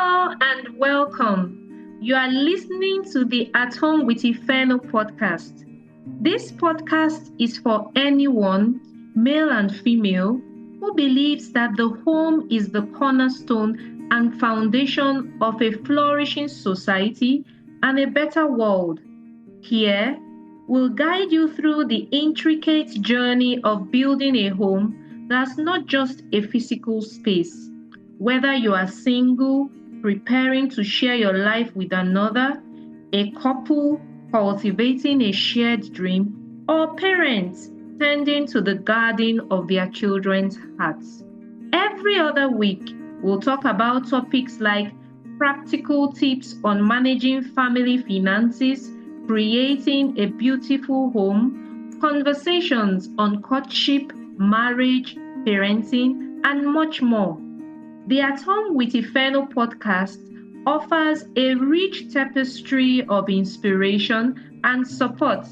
Hello and welcome. You are listening to the At Home with Ifeno podcast. This podcast is for anyone, male and female, who believes that the home is the cornerstone and foundation of a flourishing society and a better world. Here, we'll guide you through the intricate journey of building a home that's not just a physical space. Whether you are single, preparing to share your life with another, a couple cultivating a shared dream, or parents tending to the garden of their children's hearts. Every other week, we'll talk about topics like practical tips on managing family finances, creating a beautiful home, conversations on courtship, marriage, parenting, and much more. The At Home with Ifeno podcast offers a rich tapestry of inspiration and support.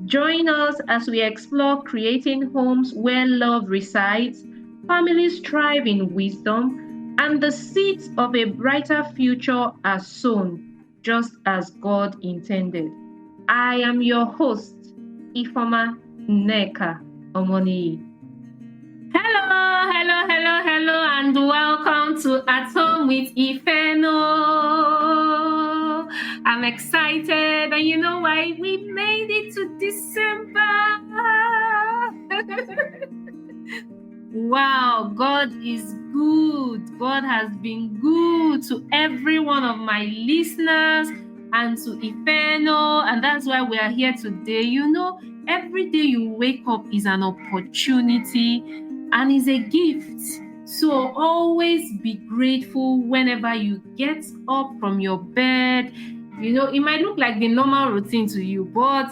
Join us as we explore creating homes where love resides, families thrive in wisdom, and the seeds of a brighter future are sown, just as God intended. I am your host, Ifoma Nneka Omoniyi. Hello, and welcome to At Home with Ifeno. I'm excited, and you know why? We made it to December. Wow, God is good. God has been good to every one of my listeners and to Ifeno, and that's why we are here today. You know, every day you wake up is an opportunity and is a gift. So always be grateful whenever you get up from your bed. You know, it might look like the normal routine to you, but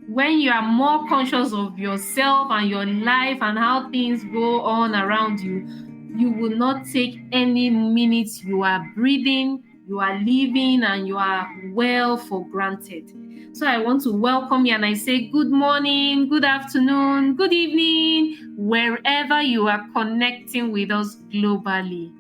when you are more conscious of yourself and your life and how things go on around you, you will not take any minutes you are breathing, you are living, and you are well for granted. So I want to welcome you and I say good morning, good afternoon, good evening, wherever you are connecting with us globally.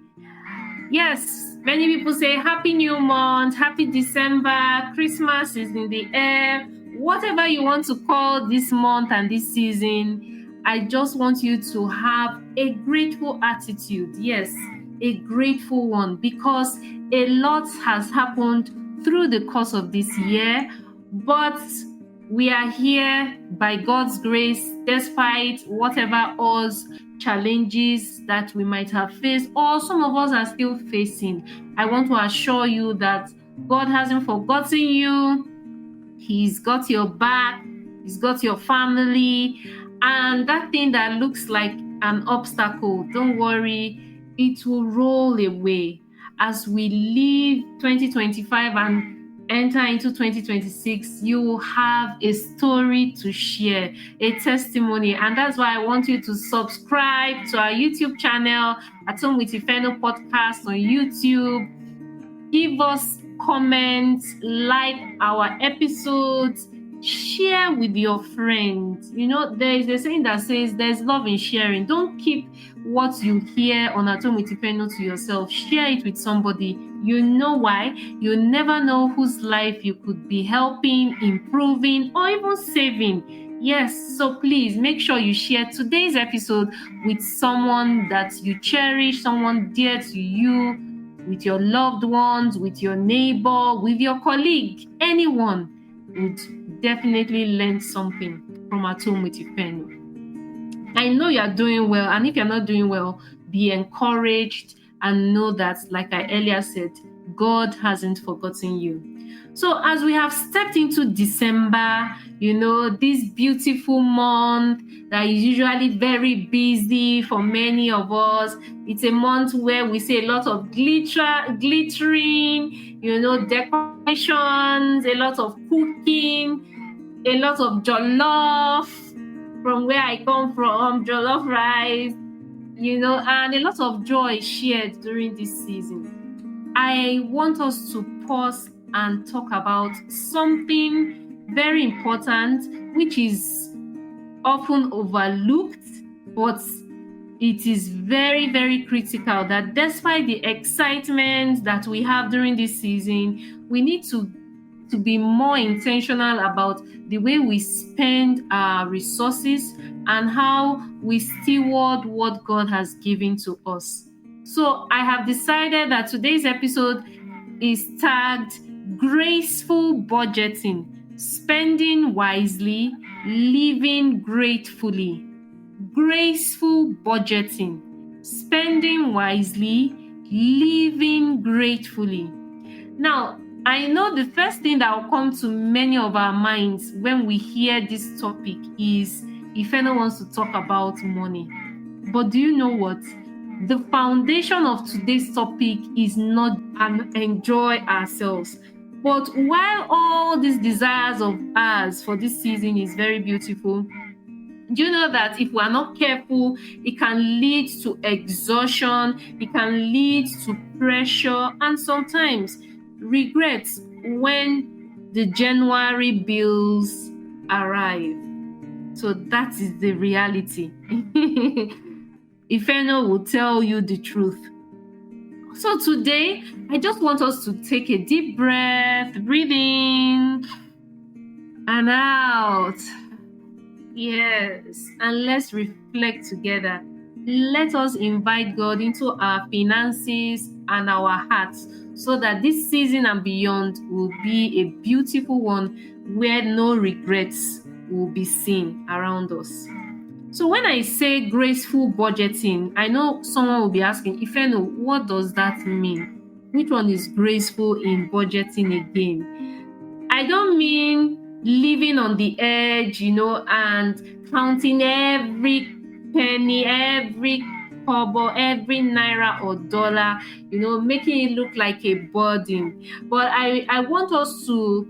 Yes, many people say Happy New Month, Happy December, Christmas is in the air. Whatever you want to call this month and this season, I just want you to have a grateful attitude. Yes, a grateful one, because a lot has happened through the course of this year. But we are here by God's grace, despite whatever odds, challenges that we might have faced, or some of us are still facing. I want to assure you that God hasn't forgotten you. He's got your back. He's got your family. And that thing that looks like an obstacle, don't worry, it will roll away as we leave 2025 and enter into 2026. You will have a story to share, a testimony, and that's why I want you to subscribe to our YouTube channel, At Home with Ifeno podcast on YouTube. Give us comments, like our episodes, share with your friends. You know, there is a saying that says there's love in sharing. Don't keep what you hear on At Home with Ifeno to yourself. Share it with somebody. You know why? You never know whose life you could be helping, improving, or even saving. Yes, so please make sure you share today's episode with someone that you cherish, someone dear to you, with your loved ones, with your neighbor, with your colleague. Anyone would definitely learn something from At Home with Ifeno. I know you are doing well, and if you're not doing well, be encouraged and know that, like I earlier said, God hasn't forgotten you. So as we have stepped into December, you know, this beautiful month that is usually very busy for many of us. It's a month where we see a lot of glittering, you know, decorations, a lot of cooking, a lot of jollof, from where I come from, jollof rice, you know, and a lot of joy shared during this season. I want us to pause and talk about something very important, which is often overlooked, but it is very, very critical that despite the excitement that we have during this season, we need to be more intentional about the way we spend our resources and how we steward what God has given to us. So I have decided that today's episode is tagged Graceful Budgeting, Spending Wisely, Living Gratefully. Graceful budgeting, spending wisely, living gratefully. Now, I know the first thing that will come to many of our minds when we hear this topic is Ifeno wants to talk about money. But do you know what? The foundation of today's topic is not enjoy ourselves. But while all these desires of ours for this season is very beautiful, do you know that if we are not careful, it can lead to exhaustion, it can lead to pressure, and sometimes regret when the January bills arrive. So that is the reality. Ifeno will tell you the truth. So today, I just want us to take a deep breath, breathe in and out. Yes, and let's reflect together. Let us invite God into our finances and our hearts so that this season and beyond will be a beautiful one where no regrets will be seen around us. So when I say graceful budgeting, I know someone will be asking, Ifeno, what does that mean? Which one is graceful in budgeting again? I don't mean living on the edge, and counting every penny, every kobo, every naira or dollar, making it look like a burden. But I want us to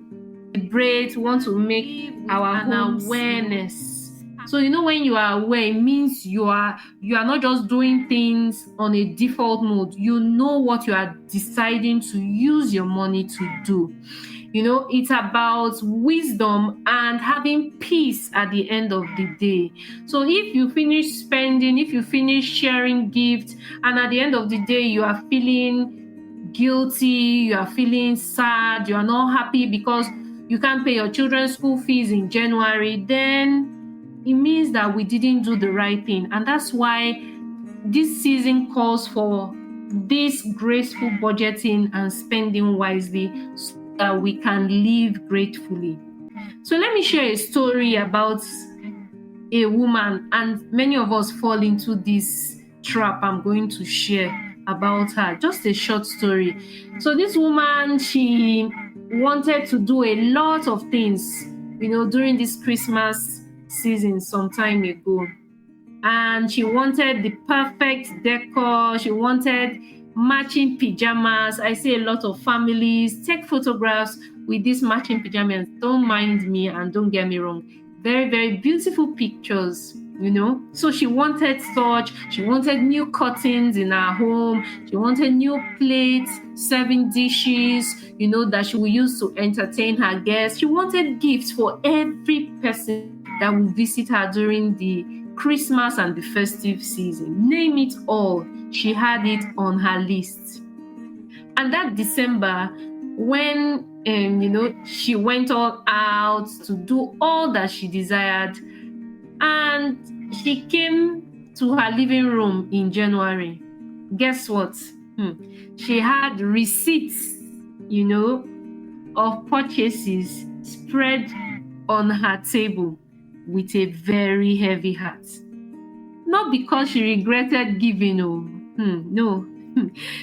celebrate, want to make our awareness. So when you are aware, it means you are not just doing things on a default mode. You know what you are deciding to use your money to do. It's about wisdom and having peace at the end of the day. So if you finish spending, if you finish sharing gifts, and at the end of the day, you are feeling guilty, you are feeling sad, you are not happy because you can't pay your children's school fees in January, then it means that we didn't do the right thing. And that's why this season calls for this graceful budgeting and spending wisely, so that we can live gratefully. So let me share a story about a woman, and many of us fall into this trap I'm going to share about her. Just a short story. So this woman, she wanted to do a lot of things, during this Christmas season some time ago. And she wanted the perfect decor. She wanted matching pajamas. I see a lot of families take photographs with these matching pajamas. Don't mind me and don't get me wrong. Very, very beautiful pictures, So she wanted such. She wanted new curtains in her home. She wanted new plates, serving dishes, that she will use to entertain her guests. She wanted gifts for every person that will visit her during the Christmas and the festive season. Name it all. She had it on her list. And that December, when she went all out to do all that she desired, and she came to her living room in January, guess what? She had receipts, of purchases spread on her table with a very heavy heart. Not because she regretted giving, no.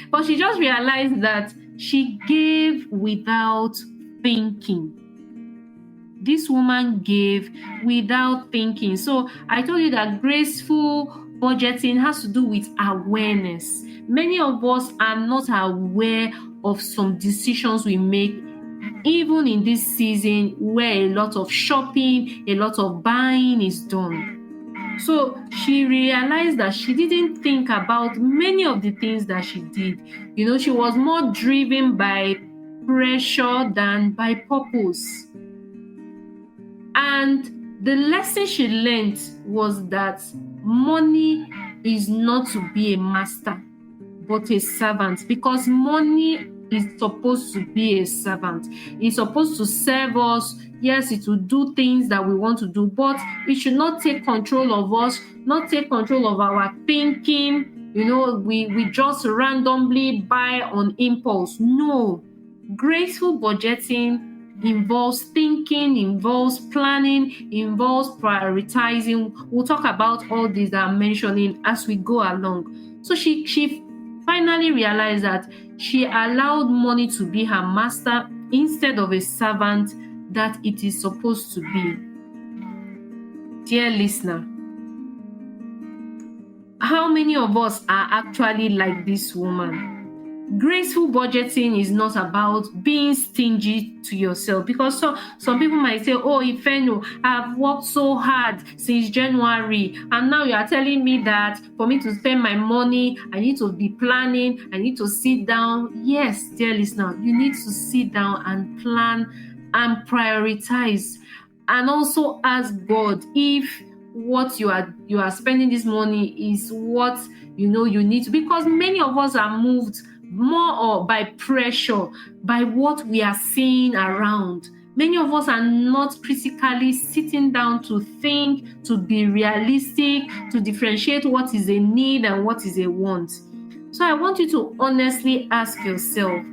But she just realized that she gave without thinking. This woman gave without thinking. So I told you that graceful budgeting has to do with awareness. Many of us are not aware of some decisions we make, even in this season where a lot of shopping, a lot of buying is done. So she realized that she didn't think about many of the things that she did. She was more driven by pressure than by purpose. And the lesson she learned was that money is not to be a master, but a servant, because money is supposed to be a servant. It's supposed to serve us. Yes, it will do things that we want to do, but it should not take control of us, not take control of our thinking. We just randomly buy on impulse. No. Graceful budgeting involves thinking, involves planning, involves prioritizing. We'll talk about all these that I'm mentioning as we go along. So she finally realized that she allowed money to be her master instead of a servant that it is supposed to be. Dear listener, how many of us are actually like this woman? Graceful budgeting is not about being stingy to yourself, because some people might say, oh, Ifeno, I've worked so hard since January, and now you are telling me that for me to spend my money, I need to be planning, I need to sit down. Yes, dear listener, you need to sit down and plan and prioritize, and also ask God if what you are spending this money is what you need to, because many of us are moved more or by pressure, by what we are seeing around. Many of us are not critically sitting down to think, to be realistic, to differentiate what is a need and what is a want. So I want you to honestly ask yourself,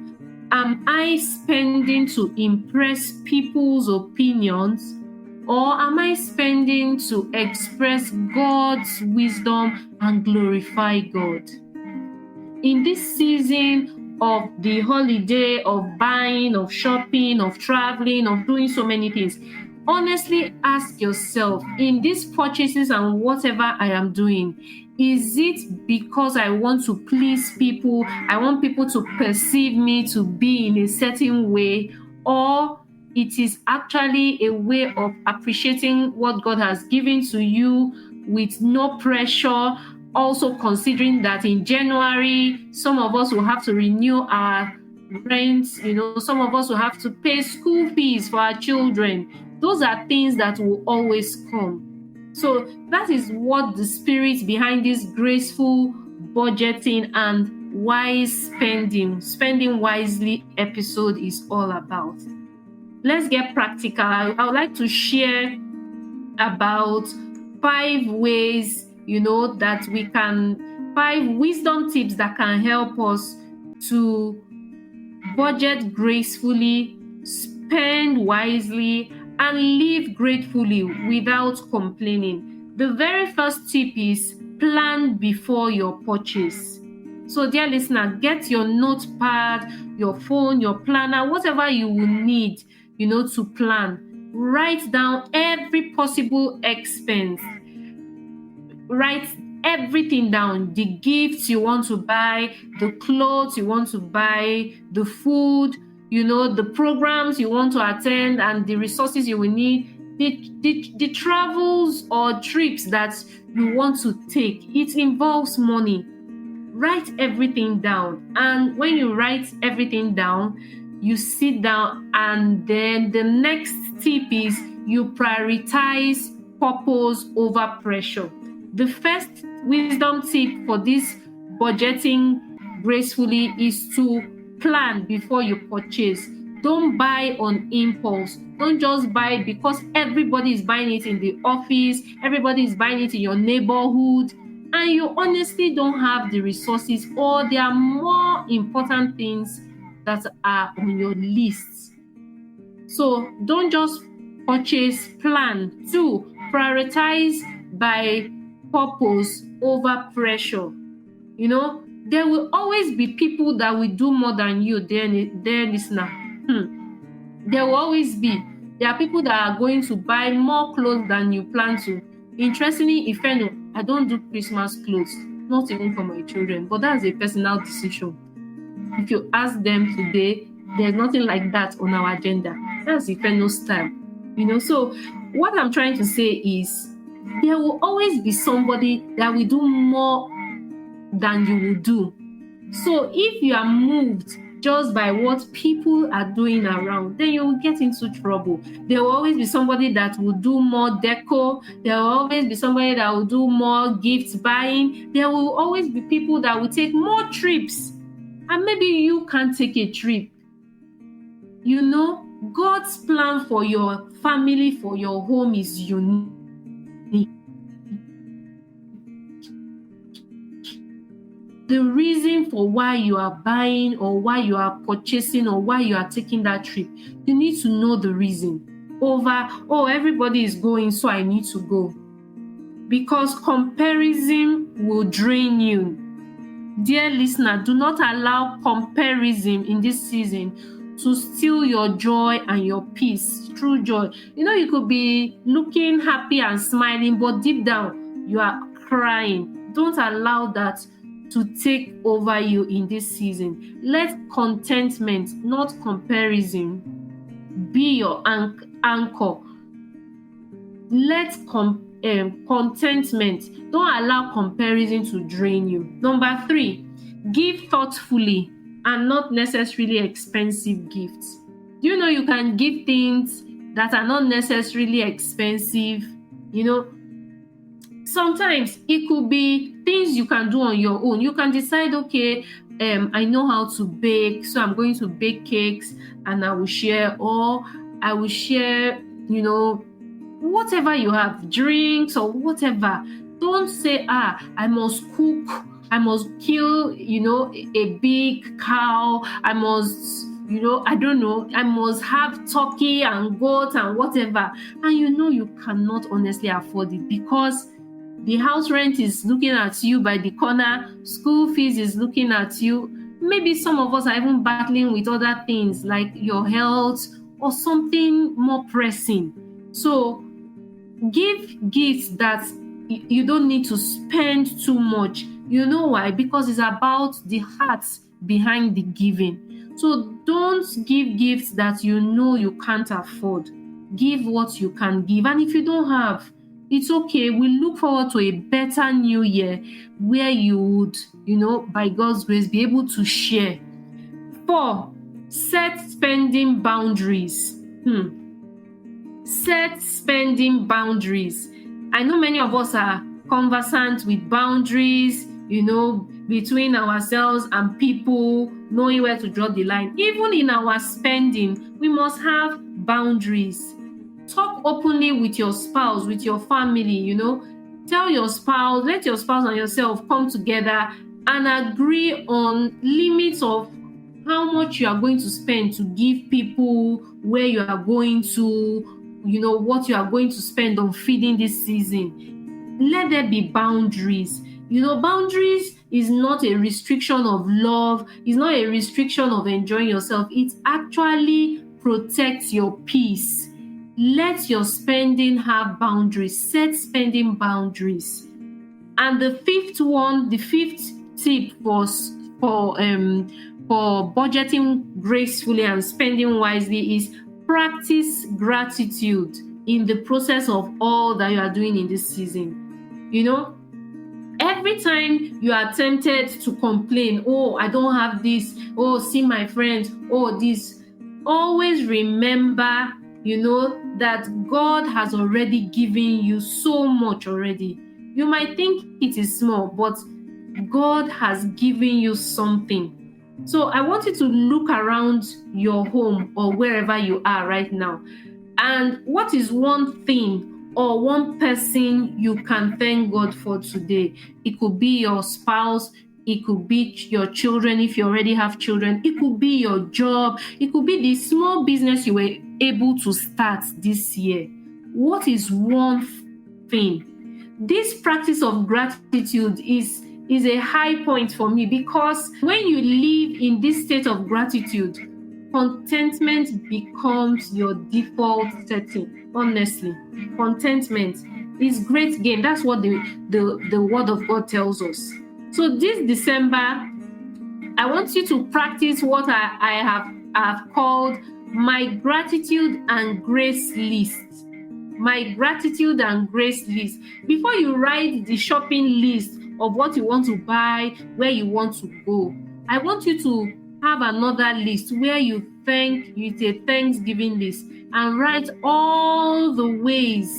am I spending to impress people's opinions, or am I spending to express God's wisdom and glorify God? In this season of the holiday, of buying, of shopping, of traveling, of doing so many things, honestly ask yourself, in these purchases and whatever I am doing, is it because I want to please people? I want people to perceive me to be in a certain way, or it is actually a way of appreciating what God has given to you with no pressure? Also considering that in January, some of us will have to renew our rent, some of us will have to pay school fees for our children. Those are things that will always come. So that is what the spirit behind this graceful budgeting and wise spending wisely episode is all about. Let's get practical. I would like to share about 5 ways that we can, 5 wisdom tips that can help us to budget gracefully, spend wisely, and live gratefully without complaining. The very first tip is plan before your purchase. So dear listener, get your notepad, your phone, your planner, whatever you will need, to plan. Write down every possible expense. Write everything down: the gifts you want to buy, the clothes you want to buy, the food, the programs you want to attend, and the resources you will need, the travels or trips that you want to take. It involves money. Write everything down, and when you write everything down, you sit down, and then the next tip is you prioritize purpose over pressure. The first wisdom tip for this budgeting gracefully is to plan before you purchase. Don't buy on impulse. Don't just buy because everybody is buying it in the office, everybody is buying it in your neighborhood, and you honestly don't have the resources, or there are more important things that are on your list. So don't just purchase, plan. 2, prioritize by purpose over pressure. There will always be people that will do more than you, dear listener. There will always be. There are people that are going to buy more clothes than you plan to. Interestingly, Ifeno, I don't do Christmas clothes, not even for my children, but that's a personal decision. If you ask them today, there's nothing like that on our agenda. That's Ifeno style. So what I'm trying to say is, there will always be somebody that will do more than you will do. So if you are moved just by what people are doing around, then you will get into trouble. There will always be somebody that will do more deco. There will always be somebody that will do more gift buying. There will always be people that will take more trips. And maybe you can't take a trip. You know, God's plan for your family, for your home is unique. The reason for why you are buying or why you are purchasing or why you are taking that trip, you need to know the reason over, oh, everybody is going, so I need to go. Because comparison will drain you. Dear listener, do not allow comparison in this season to steal your joy and your peace. True joy. You know, you could be looking happy and smiling, but deep down, you are crying. Don't allow that to take over you in this season. Let contentment, not comparison, be your anchor. Let contentment, don't allow comparison to drain you. Number 3, give thoughtfully and not necessarily expensive gifts. Do you know you can give things that are not necessarily expensive? You know, sometimes it could be things you can do on your own. You can decide, okay, I know how to bake, so I'm going to bake cakes and I will share, or I will share, you know, whatever you have, drinks or whatever. Don't say, I must cook, I must kill, you know, a big cow, I must, you know, I don't know, I must have turkey and goat and whatever. And you know you cannot honestly afford it because the house rent is looking at you by the corner, school fees is looking at you. Maybe some of us are even battling with other things like your health or something more pressing. So give gifts that you don't need to spend too much. You know why? Because it's about the heart behind the giving. So don't give gifts that you know you can't afford. Give what you can give. And if you don't have, it's okay. We look forward to a better new year where you would, you know, by God's grace, be able to share. 4, set spending boundaries. Set spending boundaries. I know many of us are conversant with boundaries, you know, between ourselves and people, knowing where to draw the line. Even in our spending, we must have boundaries. Talk openly with your spouse, with your family, you know. Tell your spouse, let your spouse and yourself come together and agree on limits of how much you are going to spend to give people, where you are going to, you know, what you are going to spend on feeding this season. Let there be boundaries. You know, boundaries is not a restriction of love. It's not a restriction of enjoying yourself. It actually protects your peace. Let your spending have boundaries. Set spending boundaries. And the 5th one, the 5th tip for budgeting gracefully and spending wisely is practice gratitude in the process of all that you are doing in this season. You know, every time you are tempted to complain, oh, I don't have this, oh, see my friends, oh, this, always remember, you know, that God has already given you so much already. You might think it is small, but God has given you something. So I want you to look around your home or wherever you are right now. And what is one thing or one person you can thank God for today? It could be your spouse. It could be your children if you already have children. It could be your job. It could be the small business you were able to start this year. What is one thing? This practice of gratitude is a high point for me, because when you live in this state of gratitude, contentment becomes your default setting. Honestly, contentment is great gain. That's what the word of God tells us. So this December, I want you to practice what I have called my gratitude and grace list. My gratitude and grace list. Before you write the shopping list of what you want to buy, where you want to go, I want you to have another list where you it's a Thanksgiving list, and write all the ways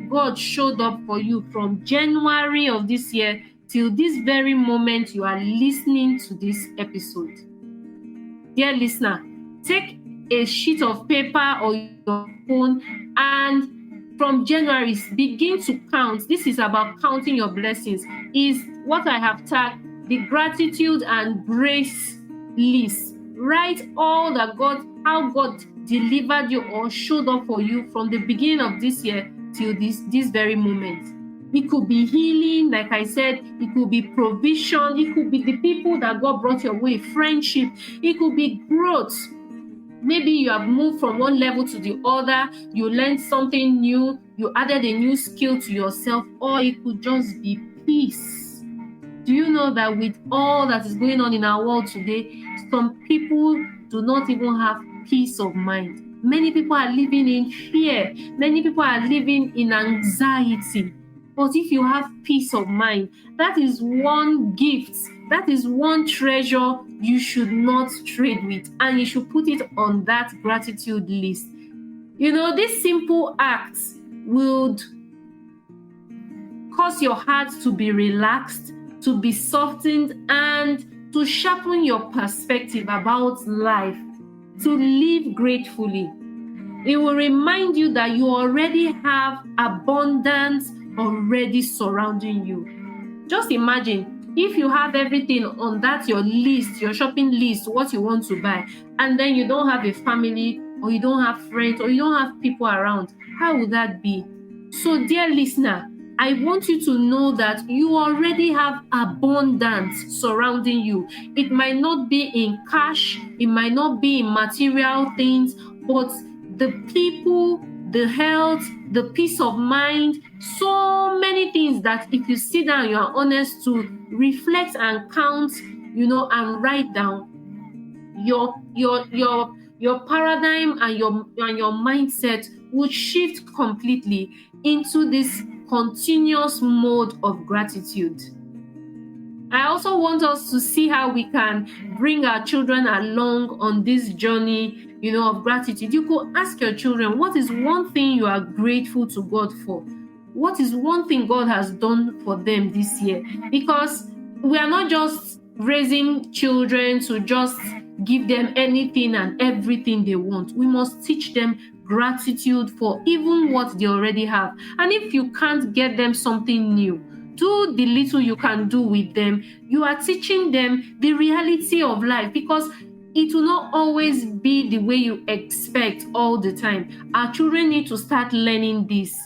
God showed up for you from January of this year till this very moment you are listening to this episode. Dear listener, take a sheet of paper or your phone, and from January, begin to count. This is about counting your blessings. Is what I have tagged the gratitude and grace list. Write all that how God delivered you or showed up for you from the beginning of this year till this very moment. It could be healing, like I said. It could be provision. It could be the people that God brought your way, friendship. It could be growth. Maybe you have moved from one level to the other. You learned something new. You added a new skill to yourself. Or it could just be peace. Do you know that with all that is going on in our world today, some people do not even have peace of mind? Many people are living in fear. Many people are living in anxiety. But if you have peace of mind, that is one gift, that is one treasure you should not trade with, and you should put it on that gratitude list. You know, these simple acts would cause your heart to be relaxed, to be softened, and to sharpen your perspective about life, to live gratefully. It will remind you that you already have abundance already surrounding you. Just imagine if you have everything on that your list, your shopping list, what you want to buy, and then you don't have a family, or you don't have friends, or you don't have people around. How would that be? So, dear listener, I want you to know that you already have abundance surrounding you. It might not be in cash, it might not be in material things, but the people, the health, the peace of mind, so many things that if you sit down, you are honest to reflect and count, and write down, your paradigm and your mindset would shift completely into this continuous mode of gratitude. I also want us to see how we can bring our children along on this journey, of gratitude. You could ask your children, what is one thing you are grateful to God for? What is one thing God has done for them this year? Because we are not just raising children to just give them anything and everything they want. We must teach them gratitude for even what they already have. And if you can't get them something new, do the little you can do with them. You are teaching them the reality of life, because it will not always be the way you expect all the time. Our children need to start learning this,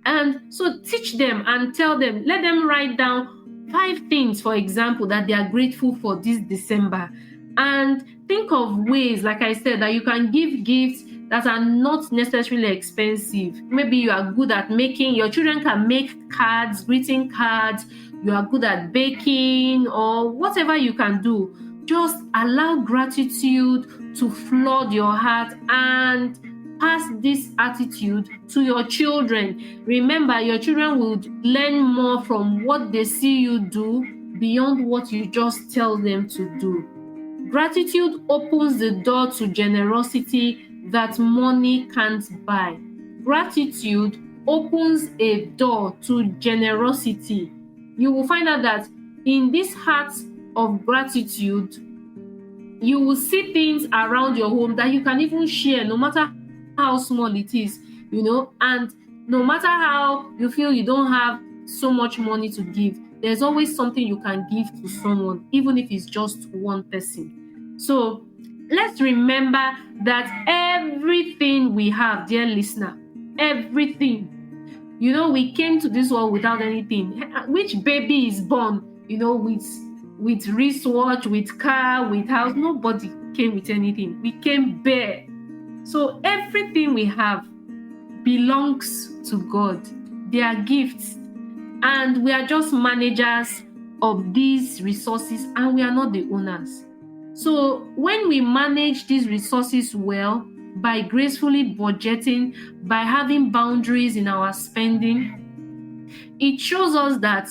And so teach them and tell them, let them write down 5 things, for example, that they are grateful for this December. And think of ways, like I said, that you can give gifts that are not necessarily expensive. Maybe you are good at your children can make cards, greeting cards. You are good at baking, or whatever you can do. Just allow gratitude to flood your heart and pass this attitude to your children. Remember, your children will learn more from what they see you do beyond what you just tell them to do. Gratitude opens the door to generosity that money can't buy. Gratitude opens a door to generosity. You will find out that in this heart of gratitude, you will see things around your home that you can even share, no matter how small it is, and no matter how you feel you don't have so much money to give, there's always something you can give to someone, even if it's just one person. So let's remember that everything we have, dear listener, everything, we came to this world without anything. Which baby is born, with wristwatch, with car, with house? Nobody came with anything. We came bare. So everything we have belongs to God. They are gifts. And we are just managers of these resources, and we are not the owners. So when we manage these resources well, by gracefully budgeting, by having boundaries in our spending, it shows us that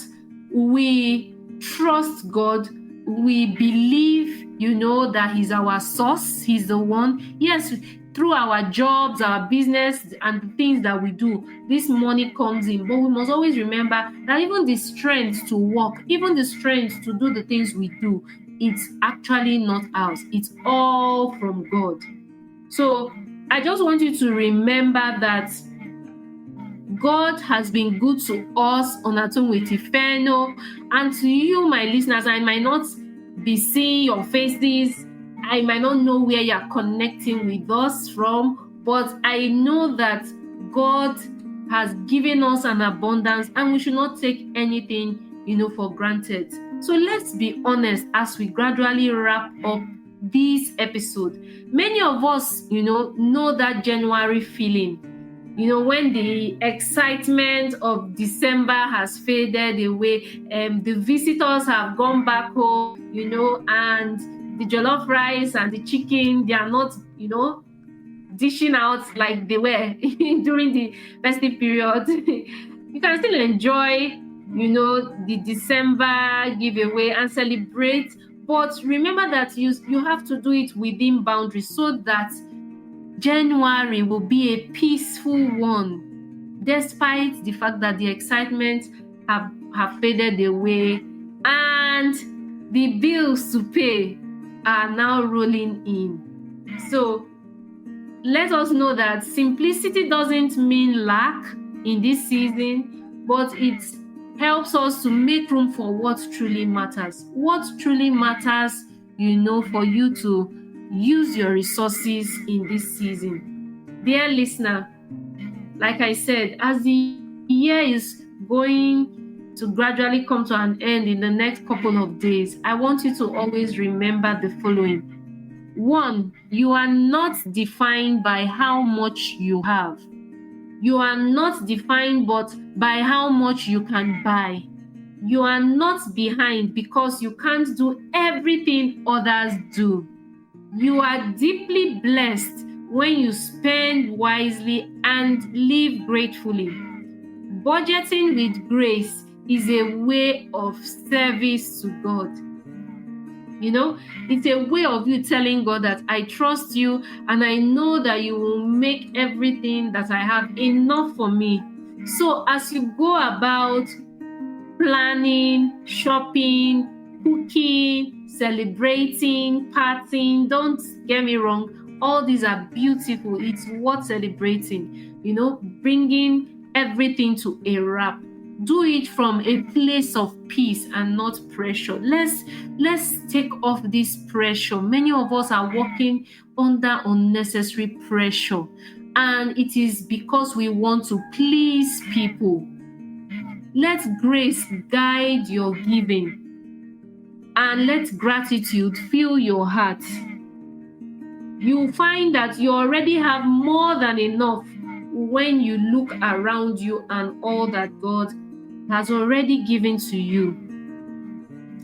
we trust God we believe, that He's our source, He's the one. Yes, through our jobs, our business, and the things that we do, this money comes in. But we must always remember that even the strength to work, even the strength to do the things we do, it's actually not ours. It's all from God. So I just want you to remember that God has been good to us on At Home with Ifeno, and to you, my listeners. I might not be seeing your faces, I might not know where you're connecting with us from, but I know that God has given us an abundance, and we should not take anything, for granted. So let's be honest as we gradually wrap up this episode. Many of us, know that January feeling. When the excitement of December has faded away, the visitors have gone back home, and the jollof rice and the chicken, they are not, dishing out like they were during the festive period. You can still enjoy, the December giveaway and celebrate, but remember that you have to do it within boundaries so that January will be a peaceful one, despite the fact that the excitement have faded away and the bills to pay are now rolling in. So let us know that simplicity doesn't mean lack in this season, but it helps us to make room for what truly matters. What truly matters, for you to use your resources in this season. Dear listener, like I said, as the year is going to gradually come to an end in the next couple of days, I want you to always remember the following. 1, you are not defined by how much you have. You are not defined but by how much you can buy. You are not behind because you can't do everything others do. You are deeply blessed when you spend wisely and live gratefully. Budgeting with grace is a way of service to God. It's a way of you telling God that I trust you and I know that you will make everything that I have enough for me. So as you go about planning, shopping, cooking, celebrating, partying, don't get me wrong, all these are beautiful. It's worth celebrating, bringing everything to a wrap. Do it from a place of peace and not pressure. Let's take off this pressure. Many of us are working under unnecessary pressure, and it is because we want to please people. Let grace guide your giving, and let gratitude fill your heart. You'll find that you already have more than enough when you look around you and all that God has already given to you.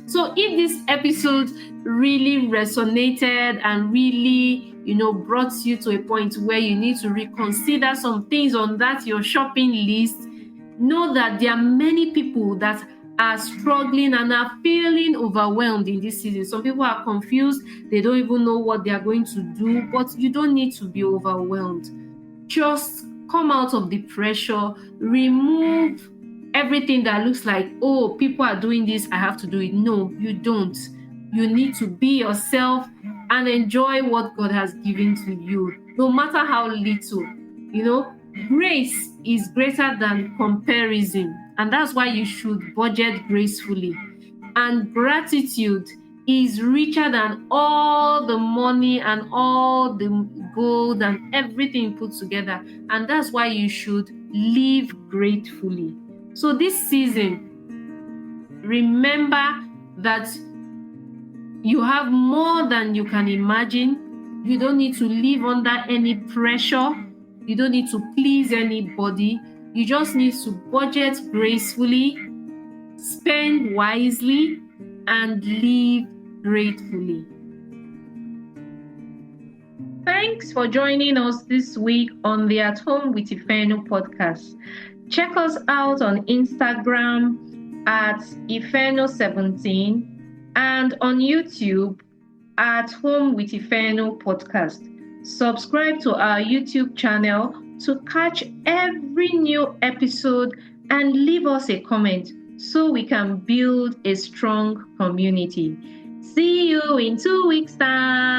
So if this episode really resonated and really, brought you to a point where you need to reconsider some things on that your shopping list, know that there are many people that are struggling and are feeling overwhelmed in this season. Some people are confused. They don't even know what they are going to do, but you don't need to be overwhelmed. Just come out of the pressure, remove everything that looks like, oh, people are doing this, I have to do it. No, you don't. You need to be yourself and enjoy what God has given to you, no matter how little. Grace is greater than comparison, and that's why you should budget gracefully. And gratitude is richer than all the money and all the gold and everything put together, and that's why you should live gratefully. So this season, remember that you have more than you can imagine. You don't need to live under any pressure. You don't need to please anybody. You just need to budget gracefully, spend wisely, and live gratefully. Thanks for joining us this week on the At Home with Ifeno podcast. Check us out on Instagram at Ifeno17 and on YouTube at Home with Ifeno podcast. Subscribe to our YouTube channel to catch every new episode and leave us a comment so we can build a strong community. See you in 2 weeks' time.